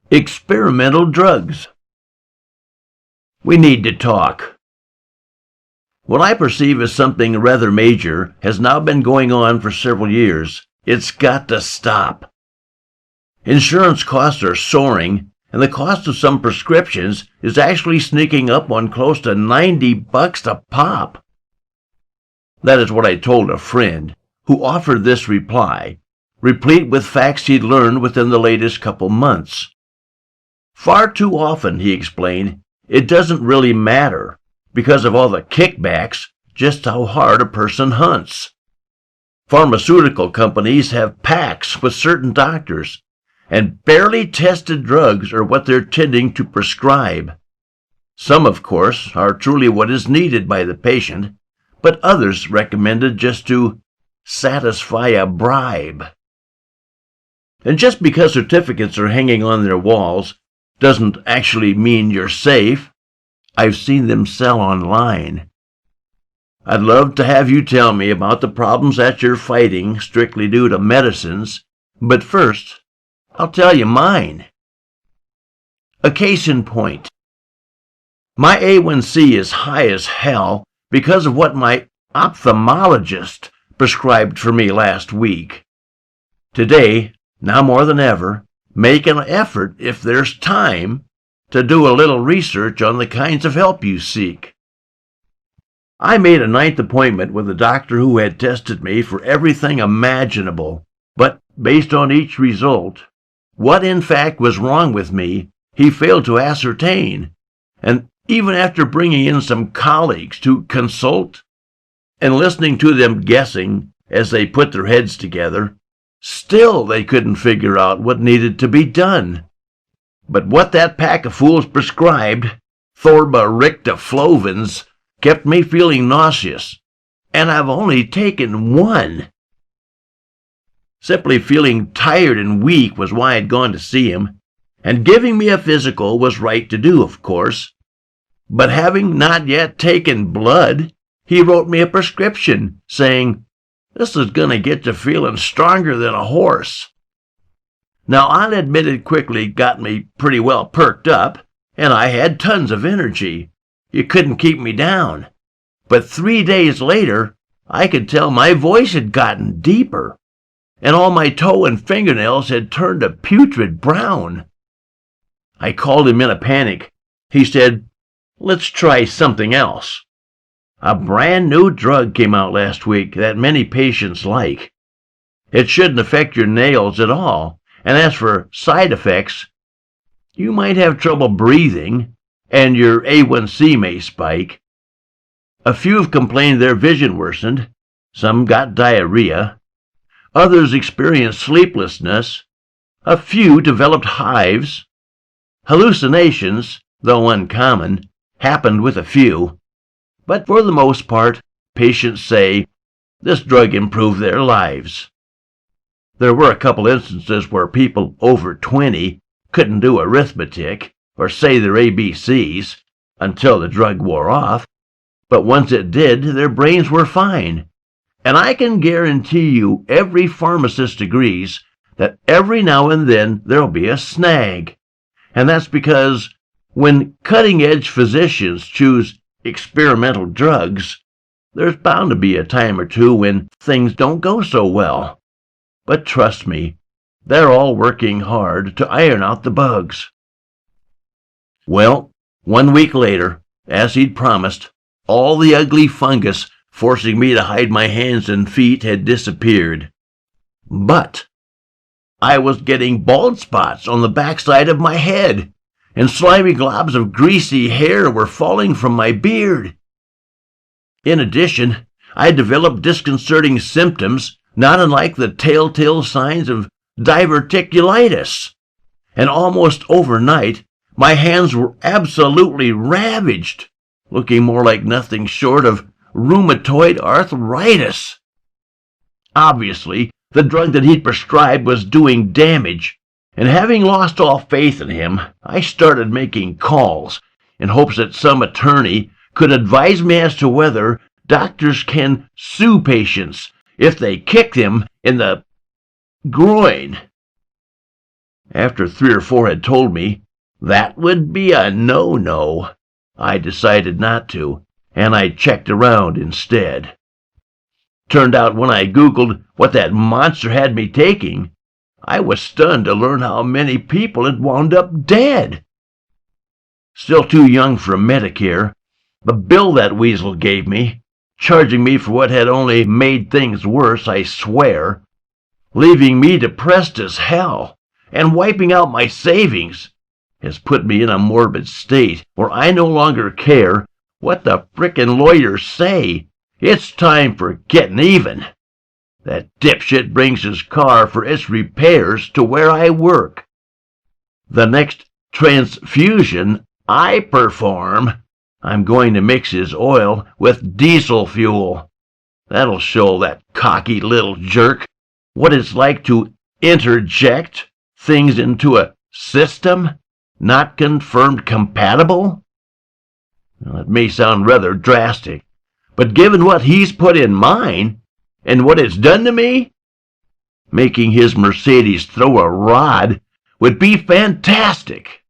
Experimental drugs. We need to talk. What I perceive as something rather major has now been going on for several years. It's got to stop. Insurance costs are soaring, and the cost of some prescriptions is actually sneaking up on close to $90 a pop. That is what I told a friend, who offered this reply, replete with facts he'd learned within the latest couple months. Far too often, he explained, it doesn't really matter, because of all the kickbacks, just how hard a person hunts. Pharmaceutical companies have pacts with certain doctors, and barely tested drugs are what they're tending to prescribe. Some, of course, are truly what is needed by the patient, but others recommended just to satisfy a bribe. And just because certificates are hanging on their walls doesn't actually mean you're safe. I've seen them sell online. I'd love to have you tell me about the problems that you're fighting strictly due to medicines, but first, I'll tell you mine. A case in point. My A1C is high as hell because of what my ophthalmologist prescribed for me last week. Today, now more than ever, make an effort, if there's time, to do a little research on the kinds of help you seek. I made a 9th appointment with a doctor who had tested me for everything imaginable, but based on each result, what in fact was wrong with me, he failed to ascertain, and even after bringing in some colleagues to consult and listening to them guessing as they put their heads together, still they couldn't figure out what needed to be done. But what that pack of fools prescribed, thorbirictaflovins, kept me feeling nauseous, and I've only taken one. Simply feeling tired and weak was why I'd gone to see him, and giving me a physical was right to do, of course. But having not yet taken blood, he wrote me a prescription, saying, "This is going to get you feeling stronger than a horse." Now, I'll admit it quickly got me pretty well perked up, and I had tons of energy. You couldn't keep me down. But 3 days later, I could tell my voice had gotten deeper, and all my toe and fingernails had turned a putrid brown. I called him in a panic. He said, "Let's try something else. A brand new drug came out last week that many patients like. It shouldn't affect your nails at all. And as for side effects, you might have trouble breathing, and your A1C may spike. A few have complained their vision worsened. Some got diarrhea. Others experienced sleeplessness. A few developed hives. Hallucinations, though uncommon, happened with a few. But for the most part, patients say this drug improved their lives. There were a couple instances where people over 20 couldn't do arithmetic or say their ABCs until the drug wore off, but once it did, their brains were fine. And I can guarantee you every pharmacist agrees that every now and then there'll be a snag. And that's because when cutting-edge physicians choose experimental drugs, there's bound to be a time or two when things don't go so well. But trust me, they're all working hard to iron out the bugs. Well, 1 week later, as he'd promised, all the ugly fungus forcing me to hide my hands and feet had disappeared. But I was getting bald spots on the backside of my head, and slimy globs of greasy hair were falling from my beard. In addition, I developed disconcerting symptoms not unlike the telltale signs of diverticulitis. And almost overnight, my hands were absolutely ravaged, looking more like nothing short of rheumatoid arthritis. Obviously, the drug that he'd prescribed was doing damage, and having lost all faith in him, I started making calls in hopes that some attorney could advise me as to whether doctors can sue patients if they kick them in the groin. After 3 or 4 had told me that would be a no-no, I decided not to, and I checked around instead. Turned out when I Googled what that monster had me taking, I was stunned to learn how many people had wound up dead. Still too young for Medicare, the bill that weasel gave me, charging me for what had only made things worse, I swear, leaving me depressed as hell, and wiping out my savings, has put me in a morbid state where I no longer care what the frickin' lawyers say. It's time for getting even. That dipshit brings his car for its repairs to where I work. The next transfusion I perform, I'm going to mix his oil with diesel fuel. That'll show that cocky little jerk what it's like to interject things into a system not confirmed compatible. Well, it may sound rather drastic, but given what he's put in mine and what it's done to me, making his Mercedes throw a rod would be fantastic.